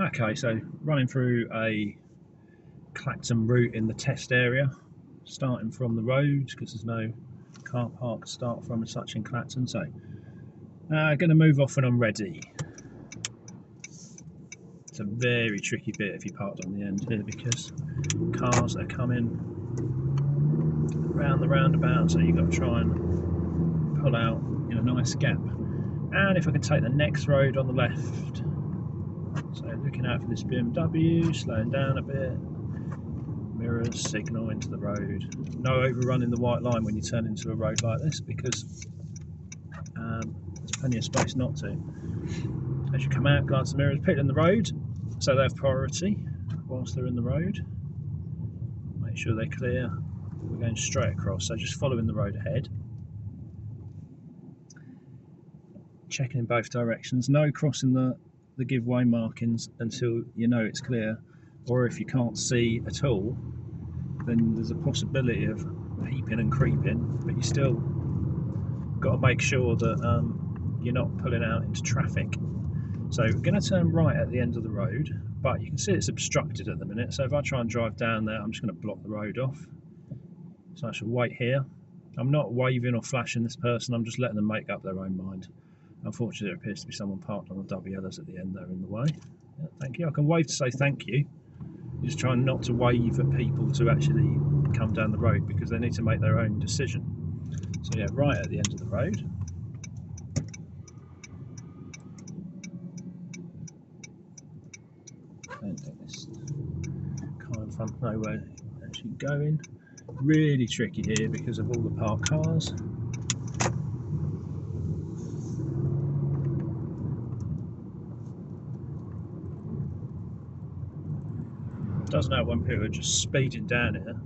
Okay, so running through a Clacton route in the test area, starting from the road because there's no car park to start from as such in Clacton. So going to move off when I'm ready. It's a very tricky bit if you parked on the end here because cars are coming around the roundabout, so you've got to try and pull out in a nice gap. And if I can take the next road on the left, so looking out for this BMW, slowing down a bit, mirrors, signal into the road. No overrunning the white line when you turn into a road like this because there's plenty of space not to. As you come out, glance the mirrors, pit in the road, so they have priority whilst they're in the road. Make sure they're clear. We're going straight across, so just following the road ahead. Checking in both directions, no crossing the giveaway markings until you know it's clear, or if you can't see at all, then there's a possibility of peeping and creeping, but you still got to make sure that you're not pulling out into traffic. So we're going to turn right at the end of the road, but you can see it's obstructed at the minute, so if I try and drive down there, I'm just going to block the road off. So I should wait here. I'm not waving or flashing this person, I'm just letting them make up their own mind. Unfortunately, there appears to be someone parked on the double yellows at the end there in the way. Yeah, thank you. I can wave to say thank you. Just trying not to wave at people to actually come down the road because they need to make their own decision. So yeah, right at the end of the road. I don't think this car in front nowhere actually going. Really tricky here because of all the parked cars. Doesn't help when people are just speeding down here.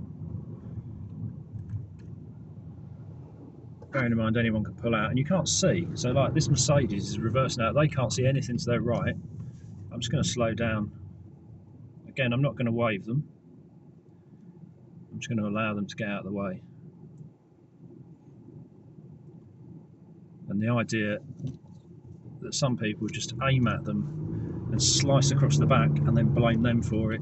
Bearing in mind anyone can pull out and you can't see, so like this Mercedes is reversing out, they can't see anything to their right. I'm just going to slow down. Again, I'm not going to wave them, I'm just going to allow them to get out of the way. And the idea that some people just aim at them and slice across the back and then blame them for it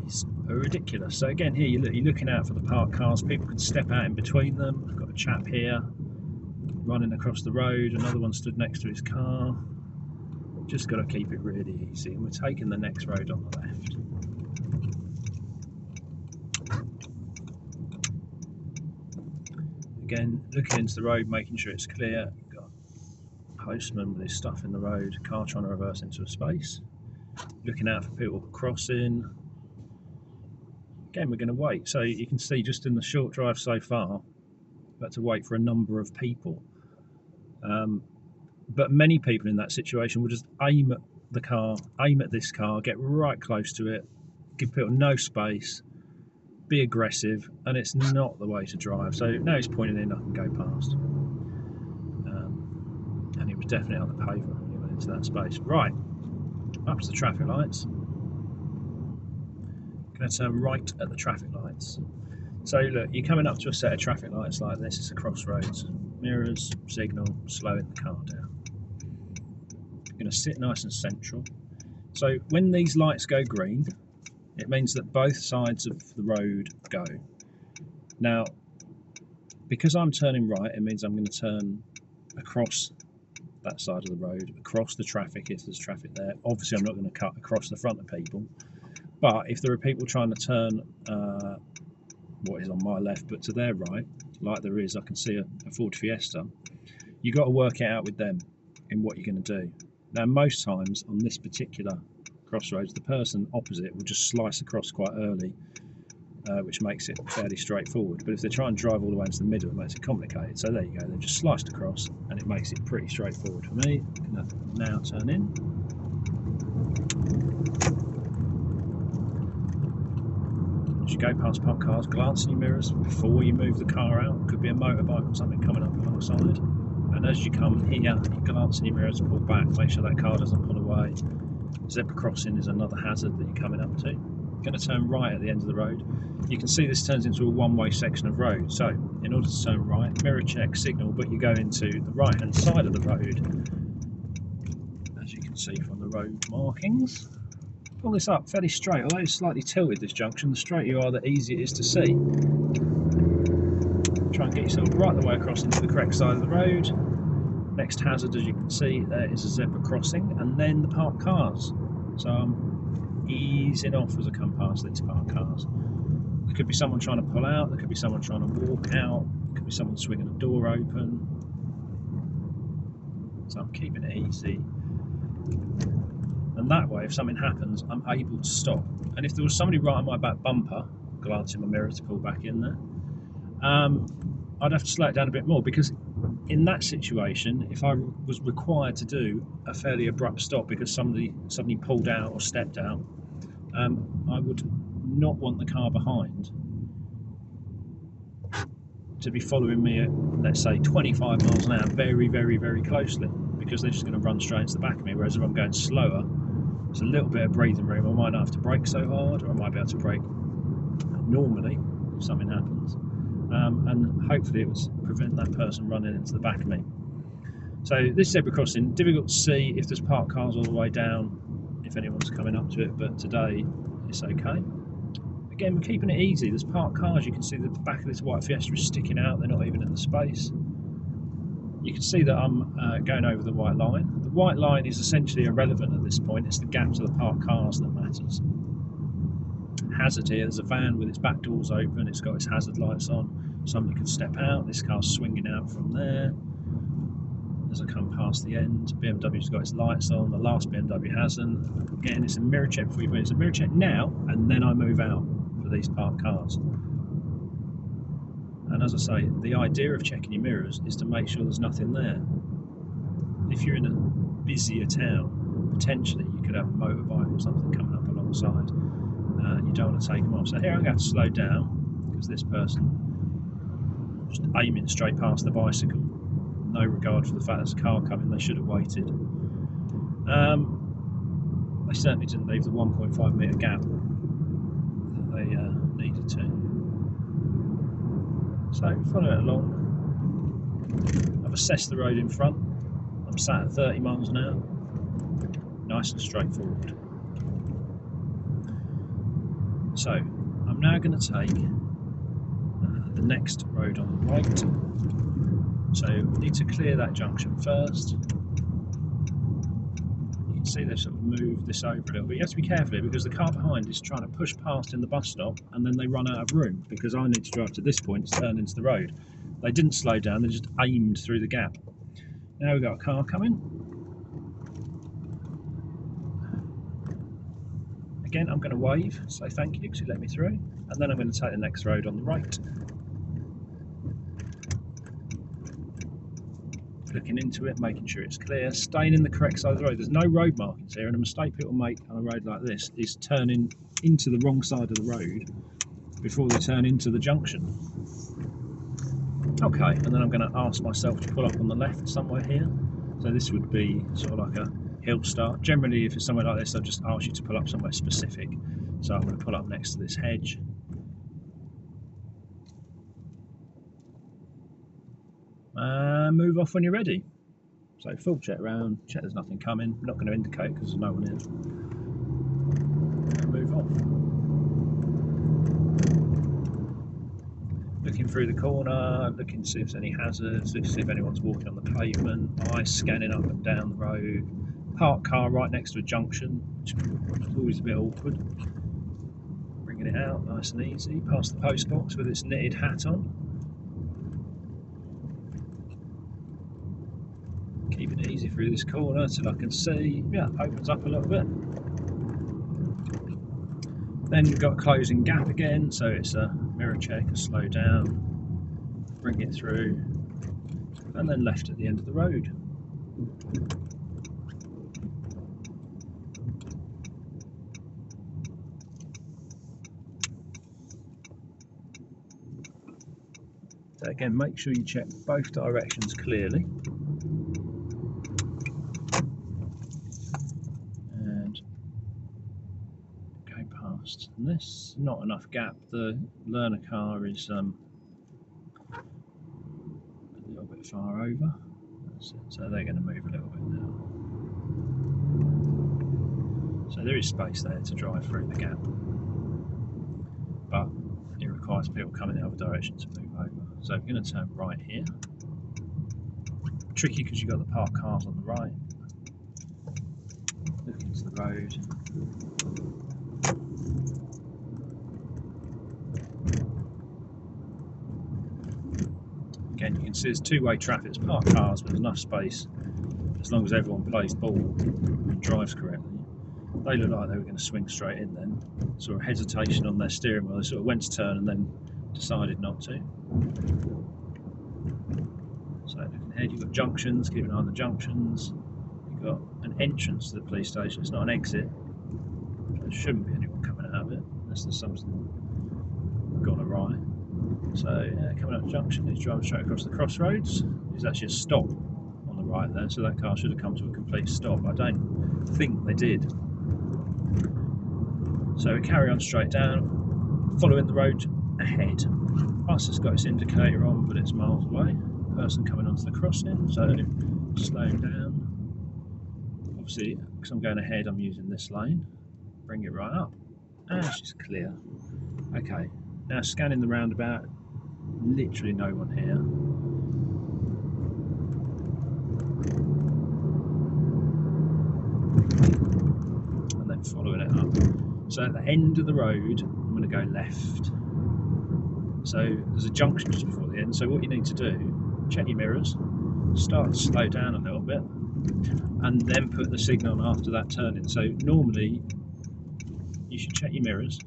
is ridiculous. So again, here you're looking out for the parked cars, people can step out in between them. I've got a chap here running across the road, another one stood next to his car. Just got to keep it really easy, and we're taking the next road on the left. Again, looking into the road, making sure it's clear. Got a postman with his stuff in the road, car trying to reverse into a space. Looking out for people crossing. Again, we're going to wait. So you can see just in the short drive so far, we've had to wait for a number of people. But many people in that situation will just aim at the car, aim at this car, get right close to it, give people no space, be aggressive, and it's not the way to drive. So now he's pointing in, I can go past. And he was definitely on the pavement when he went into that space. Right, up to the traffic lights. Going to turn right at the traffic lights. So look, you're coming up to a set of traffic lights like this, it's a crossroads. Mirrors, signal, slowing the car down. You're going to sit nice and central. So when these lights go green, it means that both sides of the road go. Now, because I'm turning right, it means I'm going to turn across that side of the road, across the traffic if there's traffic there. Obviously, I'm not going to cut across the front of people. But if there are people trying to turn what is on my left but to their right, like there is, I can see a Ford Fiesta, you've got to work it out with them in what you're going to do. Now most times on this particular crossroads, the person opposite will just slice across quite early, which makes it fairly straightforward. But if they try and drive all the way into the middle, it makes it complicated. So there you go, they've just sliced across and it makes it pretty straightforward for me. I'm going to now turn in. As you go past parked cars, glance in your mirrors before you move the car out. Could be a motorbike or something coming up alongside. And as you come here, you glance in your mirrors, pull back, make sure that car doesn't pull away. Zebra crossing is another hazard that you're coming up to. Going to turn right at the end of the road. You can see this turns into a one-way section of road. So in order to turn right, mirror check, signal, but you go into the right-hand side of the road. As you can can see from the road markings. Pull this up fairly straight, although it's slightly tilted, this junction. The straighter you are, the easier it is to see. Try and get yourself right the way across into the correct side of the road. Next hazard, as you can see, there is a zebra crossing, and then the parked cars. So I'm easing off as I come past these parked cars. There could be someone trying to pull out, there could be someone trying to walk out, there could be someone swinging a door open. So I'm keeping it easy. And that way, if something happens, I'm able to stop. And if there was somebody right on my back bumper, glancing my mirror to pull back in there, I'd have to slow it down a bit more, because in that situation, if I was required to do a fairly abrupt stop because somebody pulled out or stepped out, I would not want the car behind to be following me at, let's say, 25 miles an hour very, very, very closely, because they're just going to run straight into the back of me. Whereas if I'm going slower, there's a little bit of breathing room. I might not have to brake so hard, or I might be able to brake normally if something happens. And hopefully it would prevent that person running into the back of me. So this zebra crossing, difficult to see if there's parked cars all the way down, if anyone's coming up to it, but today it's okay. Again, we're keeping it easy. There's parked cars. You can see that the back of this white Fiesta is sticking out. They're not even in the space. You can see that I'm going over the white line. The white line is essentially irrelevant at this point. It's the gap to the parked cars that matters. Hazard here, there's a van with its back doors open, it's got its hazard lights on. Somebody could step out, this car's swinging out from there. As I come past the end, BMW's got its lights on, the last BMW hasn't. Again, it's a mirror check before you move. It's a mirror check now, and then I move out for these parked cars. And as I say, the idea of checking your mirrors is to make sure there's nothing there. If you're in a busier town, potentially you could have a motorbike or something coming up alongside. You don't want to take them off. So here I'm going to have to slow down, because this person just aiming straight past the bicycle. No regard for the fact there's a car coming. They should have waited. They certainly didn't leave the 1.5 metre gap that they needed to. So follow it along. I've assessed the road in front. I'm sat at 30 miles an hour. Nice and straightforward. So I'm now going to take the next road on the right. So we need to clear that junction first. You can see they've sort of moved this over a little bit. You have to be careful here, because the car behind is trying to push past in the bus stop, and then they run out of room, because I need to drive to this point to turn into the road. They didn't slow down, they just aimed through the gap. Now we've got a car coming. Again, I'm going to wave, say thank you because you let me through, and then I'm going to take the next road on the right. Looking into it, making sure it's clear, staying in the correct side of the road. There's no road markings here, and a mistake people make on a road like this is turning into the wrong side of the road before they turn into the junction. Okay, and then I'm going to ask myself to pull up on the left somewhere here. So this would be sort of like a hill start. Generally, if it's somewhere like this, I'll just ask you to pull up somewhere specific. So I'm going to pull up next to this hedge. And move off when you're ready. So full check round, check there's nothing coming. I'm not going to indicate because there's no one in. And move off. Looking through the corner, looking to see if there's any hazards, looking to see if anyone's walking on the pavement. Eyes scanning up and down the road. Parked car right next to a junction, which is always a bit awkward. Bringing it out nice and easy. Past the post box with its knitted hat on. Keeping it easy through this corner till I can see. Yeah, opens up a little bit. Then you've got a closing gap again, so it's a mirror check, a slow down, bring it through, and then left at the end of the road. So again, make sure you check both directions clearly. And go past. And this, not enough gap. The learner car is a little bit far over. That's it. So they're going to move a little bit now. So there is space there to drive through the gap, but it requires people coming the other direction to move over. So we're going to turn right here. Tricky because you've got the parked cars on the right. Look into the road. Again, you can see there's two-way traffic. It's parked cars, but there's enough space as long as everyone plays ball and drives correctly. They look like they were going to swing straight in then. Sort of hesitation on their steering wheel. They sort of went to turn and then decided not to. So looking ahead, you've got junctions, keep an eye on the junctions. You've got an entrance to the police station, it's not an exit. There shouldn't be anyone coming out of it, unless there's something gone awry. So coming up the junction, he's driving straight across the crossroads. There's actually a stop on the right there, so that car should have come to a complete stop. I don't think they did. So we carry on straight down, following the road ahead. Bus has got its indicator on, but it's miles away. Person coming onto the crossing, so slowing down. Obviously, because I'm going ahead, I'm using this lane. Bring it right up, and she's clear. Okay, now scanning the roundabout. Literally no one here. And then following it up. So at the end of the road, I'm going to go left. So there's a junction just before the end. So what you need to do, check your mirrors, start to slow down a little bit, and then put the signal on after that turning. So normally you should check your mirrors.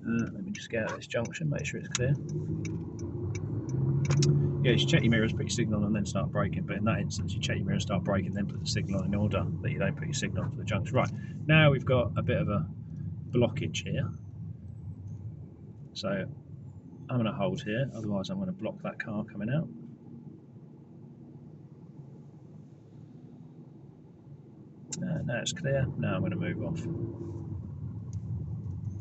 Let me just get out of this junction, make sure it's clear. Yeah, you should check your mirrors, put your signal on, and then start braking. But in that instance, you check your mirrors, start braking, then put the signal on in order that you don't put your signal on for the junction. Right, now we've got a bit of a blockage here. So I'm going to hold here, otherwise I'm going to block that car coming out. Now it's clear, now I'm going to move off.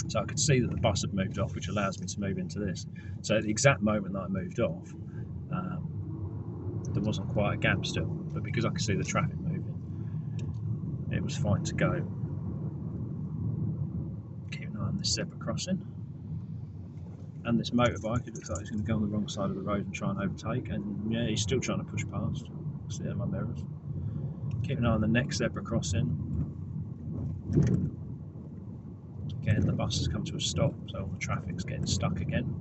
So I could see that the bus had moved off, which allows me to move into this. So at the exact moment that I moved off, there wasn't quite a gap still, but because I could see the traffic moving, it was fine to go. Keep an eye on this zebra crossing. And this motorbike, it looks like he's going to go on the wrong side of the road and try and overtake, and yeah, he's still trying to push past. See it in my mirrors. Keep an eye on the next zebra crossing. Again, the bus has come to a stop, so all the traffic's getting stuck again.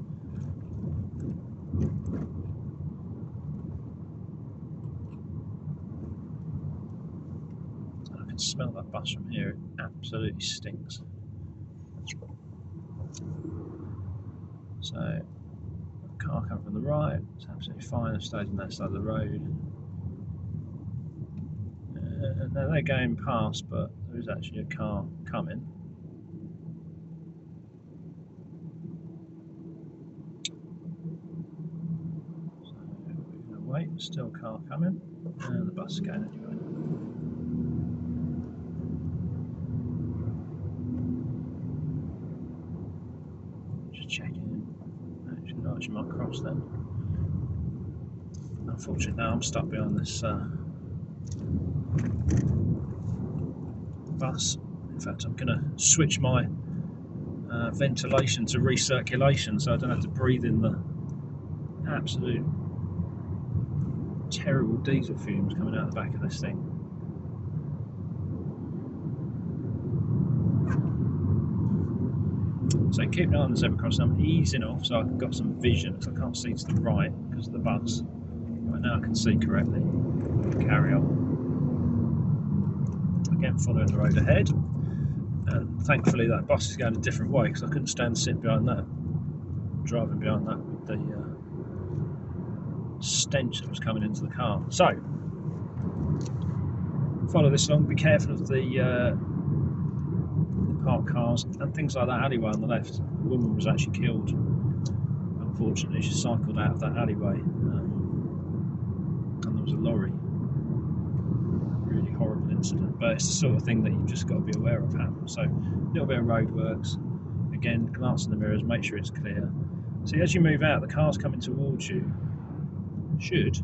And I can smell that bus from here, it absolutely stinks. So, a car coming from the right, it's absolutely fine, I've stayed on that side of the road. Now they're going past, but there is actually a car coming. So we're going to wait, still a car coming, and the bus is going anyway. Just checking. Actually, she might cross then. Unfortunately, now I'm stuck behind this bus. In fact, I'm going to switch my ventilation to recirculation so I don't have to breathe in the absolute terrible diesel fumes coming out the back of this thing. So keep an eye on the zebra crossing. I'm easing off so I've got some vision because I can't see to the right because of the bus. Right now I can see correctly. Carry on. Again, following the road ahead, and thankfully that bus is going a different way because I couldn't stand sitting behind that, driving behind that with the stench that was coming into the car. So follow this along, be careful of the parked cars and things like that alleyway on the left. The woman was actually killed, unfortunately. She cycled out of that alleyway, and there was a lorry. Really horrible incident, but it's the sort of thing that you've just got to be aware of happens. So a little bit of road works, again glance in the mirrors, make sure it's clear. See, as you move out, the cars coming towards you should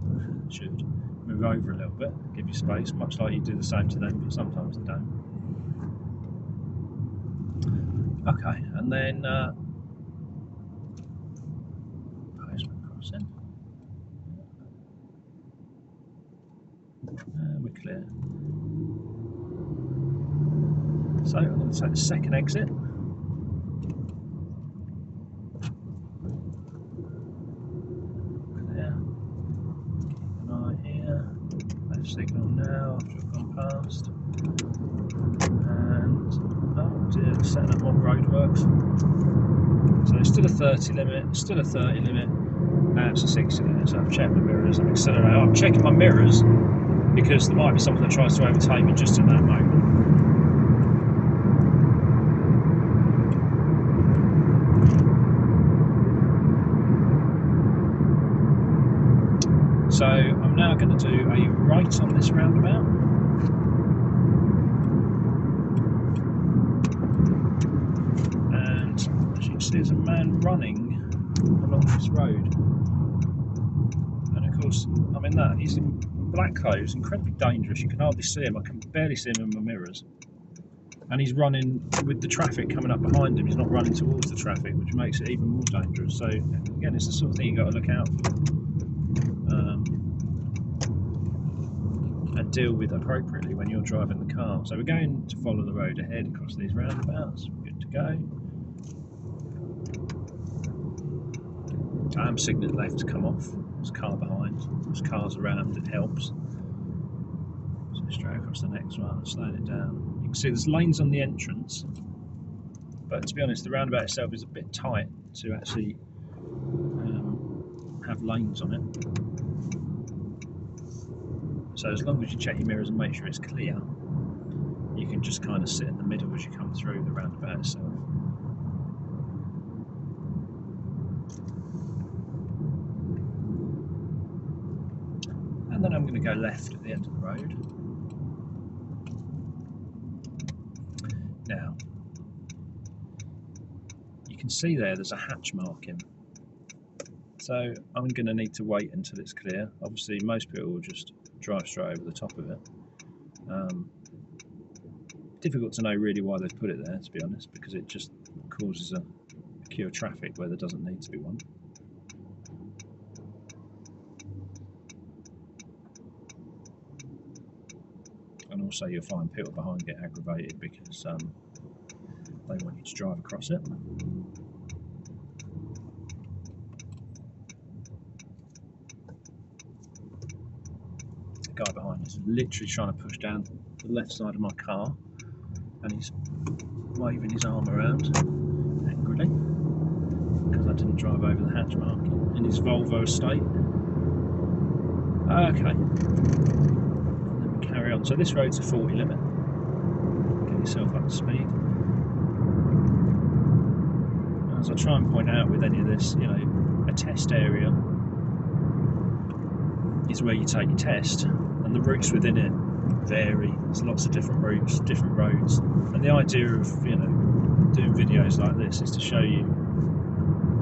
move over a little bit, give you space, much like you do the same to them, but sometimes they don't. Okay, and then postman crossing. We're clear. So I'm going to take the second exit. Clear. Keep an eye here. Left signal now after I've gone past. And oh dear, setting up more roadworks. So it's still a 30 limit, still a 30 limit. Now it's a 60 limit. So I've checked my mirrors and accelerator. I'm checking my mirrors because there might be someone that tries to overtake me just in that moment. So I'm now going to do a right on this roundabout. And as you can see, there's a man running along this road. And of course, I mean that, he's in black clothes, incredibly dangerous. You can hardly see him. I can barely see him in my mirrors. And he's running with the traffic coming up behind him. He's not running towards the traffic, which makes it even more dangerous. So again, it's the sort of thing you've got to look out for. And deal with appropriately when you're driving the car. So we're going to follow the road ahead across these roundabouts. Good to go. I'm signalling left to come off. There's a car behind. There's cars around. It helps. So straight across the next one, slowing it down. You can see there's lanes on the entrance, but to be honest, the roundabout itself is a bit tight to actually have lanes on it. So as long as you check your mirrors and make sure it's clear, you can just kind of sit in the middle as you come through the roundabout itself. And then I'm going to go left at the end of the road. Now, you can see there's a hatch marking. So I'm going to need to wait until it's clear. Obviously, most people will just drive straight over the top of it. Difficult to know really why they've put it there, to be honest, because it just causes a queue of traffic where there doesn't need to be one. And also you'll find people behind get aggravated because they want you to drive across it. The guy behind is literally trying to push down the left side of my car, and he's waving his arm around angrily because I didn't drive over the hatch mark in his Volvo estate. Okay, let me carry on. So this road's a 40 limit. Get yourself up to speed. As I try and point out with any of this, you know, a test area is where you take your test, and the routes within it vary. There's lots of different routes, different roads, and the idea of, you know, doing videos like this is to show you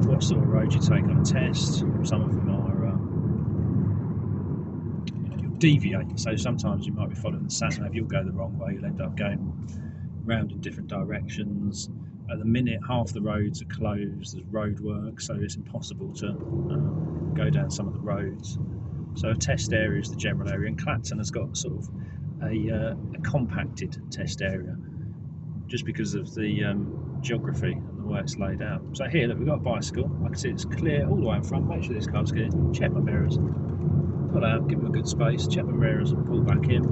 what sort of road you take on a test. Some of them are you know, you'll deviate, so sometimes you might be following the sat-nav, you'll go the wrong way, you'll end up going round in different directions. At the minute, half the roads are closed, there's road work, so it's impossible to go down some of the roads. So a test area is the general area, and Clacton has got sort of a compacted test area just because of the geography and the way it's laid out. So here, look, we've got a bicycle. I can see it's clear all the way in front. Make sure this car's clear. Check my mirrors. Pull out, give them a good space. Check my mirrors and pull back in.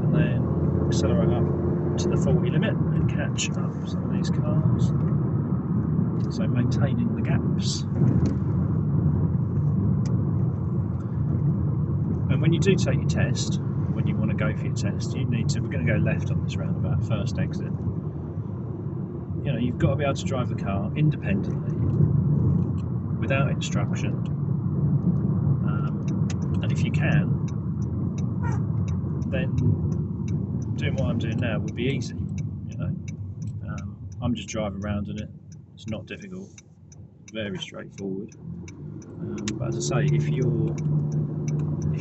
And then accelerate up to the 40 limit and catch up some of these cars. So maintaining the gaps. And when you do take your test, when you want to go for your test, you need to, we're going to go left on this roundabout, first exit. You know, you've got to be able to drive the car independently, without instruction. And if you can, then doing what I'm doing now would be easy, you know. I'm just driving around in it. It's not difficult, very straightforward. But as I say, if you're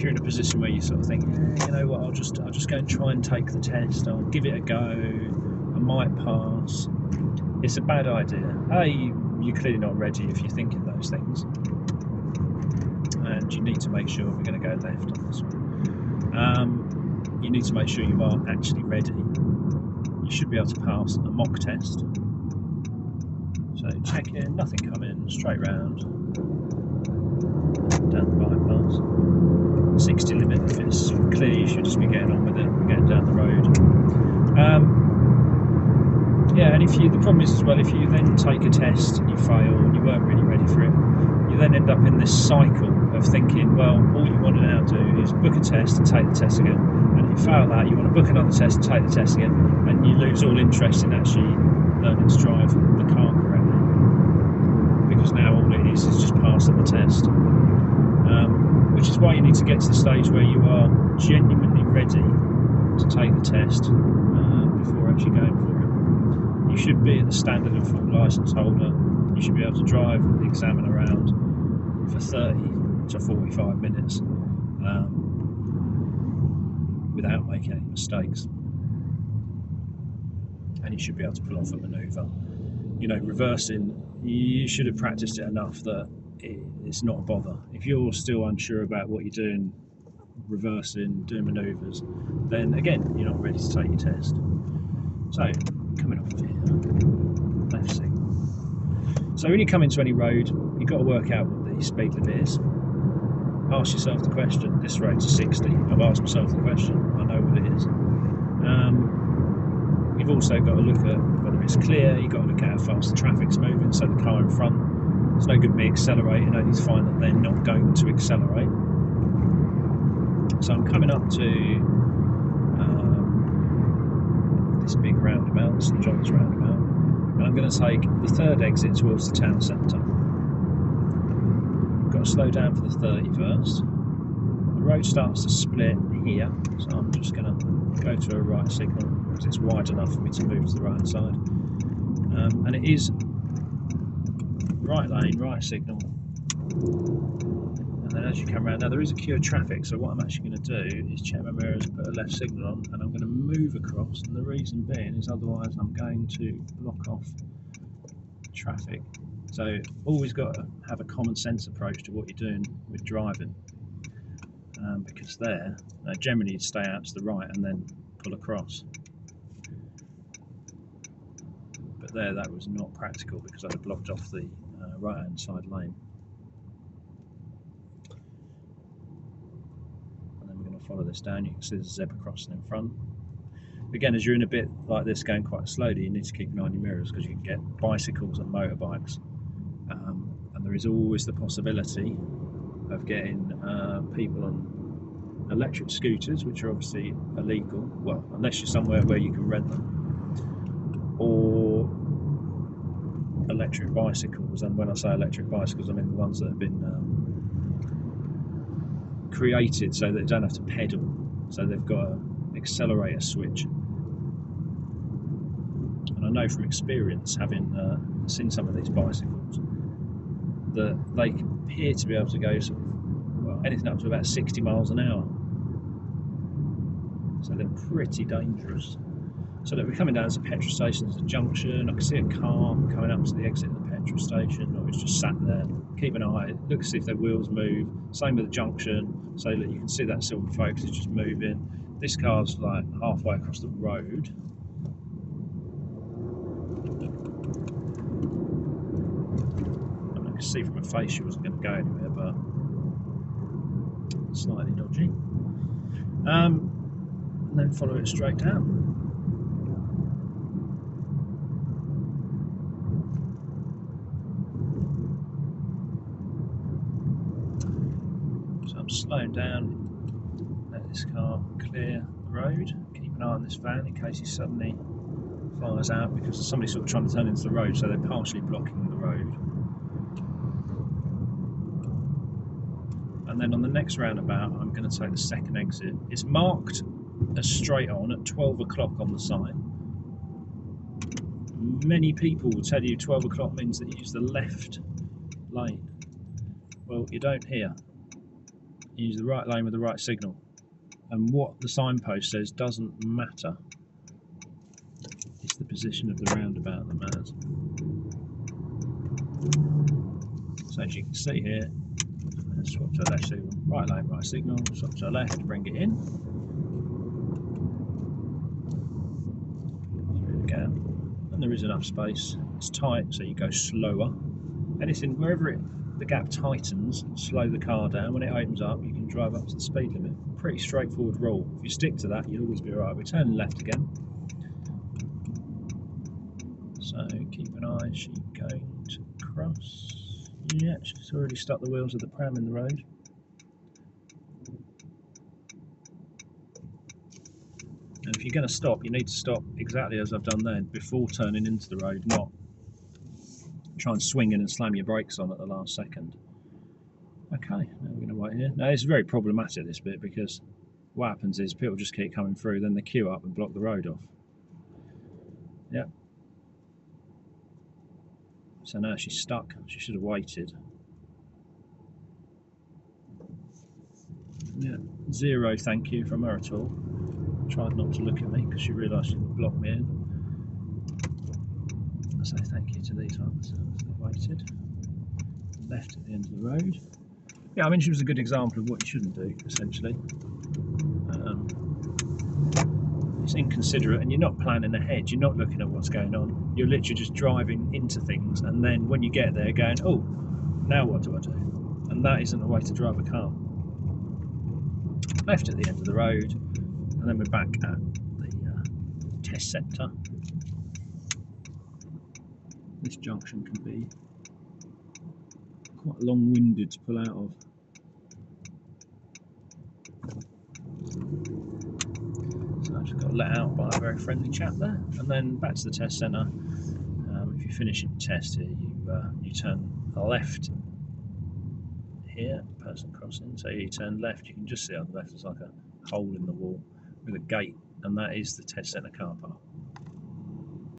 in a position where you sort of think, you know what, I'll just go and try and take the test, I'll give it a go, I might pass. It's a bad idea. You're clearly not ready if you're thinking those things, and you need to make sure we're going to go left on this one. You need to make sure you are actually ready. You should be able to pass a mock test. So check in, nothing coming, straight round, down the bypass. 60 limit if it's clear, you should just be getting on with it, getting down the road. Yeah, and the problem is as well, if you then take a test and you fail and you weren't really ready for it, you then end up in this cycle of thinking, well, all you want to now do is book a test and take the test again. And if you fail that, you want to book another test and take the test again, and you lose all interest in actually learning to drive the car correctly. Because now all it is just passing the test. Which is why you need to get to the stage where you are genuinely ready to take the test before actually going for it. You should be at the standard and full licence holder. You should be able to drive the examine around for 30 to 45 minutes without making any mistakes. And you should be able to pull off a manoeuvre. You know, reversing, you should have practiced it enough that it's not a bother. If you're still unsure about what you're doing, reversing, doing manoeuvres, then again, you're not ready to take your test. So, coming off of here, left signal. So when you come into any road, you've got to work out what the speed limit is. Ask yourself the question. This road's 60. I've asked myself the question. I know what it is. You've also got to look at whether it's clear. You've got to look at how fast the traffic's moving, so the car in front, it's no good me accelerating, only to find that they're not going to accelerate. So I'm coming up to this big roundabout, St John's roundabout, and I'm going to take the third exit towards the town centre. Got to slow down for the 30 first. The road starts to split here, so I'm just going to go to a right signal because it's wide enough for me to move to the right hand side. And it is right lane, right signal, and then as you come around, now there is a queue of traffic, so what I'm actually going to do is check my mirrors, put a left signal on, and I'm going to move across, and the reason being is otherwise I'm going to block off traffic. So always got to have a common sense approach to what you're doing with driving, because there, generally you'd stay out to the right and then pull across. But there, that was not practical because I had blocked off the right hand side lane. And then we're going to follow this down. You can see there's a zebra crossing in front. Again, as you're in a bit like this going quite slowly, you need to keep an eye on your mirrors because you can get bicycles and motorbikes. And there is always the possibility of getting people on electric scooters, which are obviously illegal, well, unless you're somewhere where you can rent them, or electric bicycles. And when I say electric bicycles, I mean the ones that have been created so that they don't have to pedal, so they've got an accelerator switch. And I know from experience, having seen some of these bicycles, that they appear to be able to go sort of, well, anything up to about 60 miles an hour. So they're pretty dangerous. So look, we're coming down to a petrol station, there's a junction, I can see a car coming up to the exit of the petrol station, or it's just sat there. Keep an eye, look to see if their wheels move. Same with the junction, so that you can see that silver focus is just moving. This car's like halfway across the road. And I can see from her face she wasn't going to go anywhere, but slightly dodgy. And then follow it straight down. Slowing down, let this car clear the road, keep an eye on this van in case he suddenly fires out because somebody's sort of trying to turn into the road, so they're partially blocking the road. And then on the next roundabout I'm going to take the second exit. It's marked as straight on at 12 o'clock on the sign. Many people will tell you 12 o'clock means that you use the left lane. Well, you don't here. Use the right lane with the right signal, and what the signpost says doesn't matter. It's the position of the roundabout that matters. So as you can see here, swap to the left signal, right lane, right signal, swap to the left, bring it in. There we go. And there is enough space. It's tight, so you go slower. Anything, wherever the gap tightens, slow the car down. When it opens up, you can drive up to the speed limit. Pretty straightforward rule. If you stick to that, you'll always be alright. We're turning left again. So keep an eye, she's going to cross. Yeah, she's already stuck the wheels of the pram in the road. And if you're going to stop, you need to stop exactly as I've done then, before turning into the road, not try and swing in and slam your brakes on at the last second. Okay, now we're going to wait here. Now it's very problematic, this bit, because what happens is people just keep coming through, then they queue up and block the road off. Yep. So now she's stuck. She should have waited. Yeah, zero thank you from her at all. Tried not to look at me because she realised she blocked me in. I say thank you to these ones. They waited. Left at the end of the road. Yeah, I mean, she was a good example of what you shouldn't do, essentially. It's inconsiderate, and you're not planning ahead. You're not looking at what's going on. You're literally just driving into things, and then when you get there, going, "Oh, now what do I do?" And that isn't a way to drive a car. Left at the end of the road, and then we're back at the test centre. This junction can be quite long-winded to pull out of. So I just got let out by a very friendly chap there, and then back to the test centre. If you finish your test here, you turn left here, person crossing. So you turn left. You can just see on the left there's like a hole in the wall with a gate, and that is the test centre car park.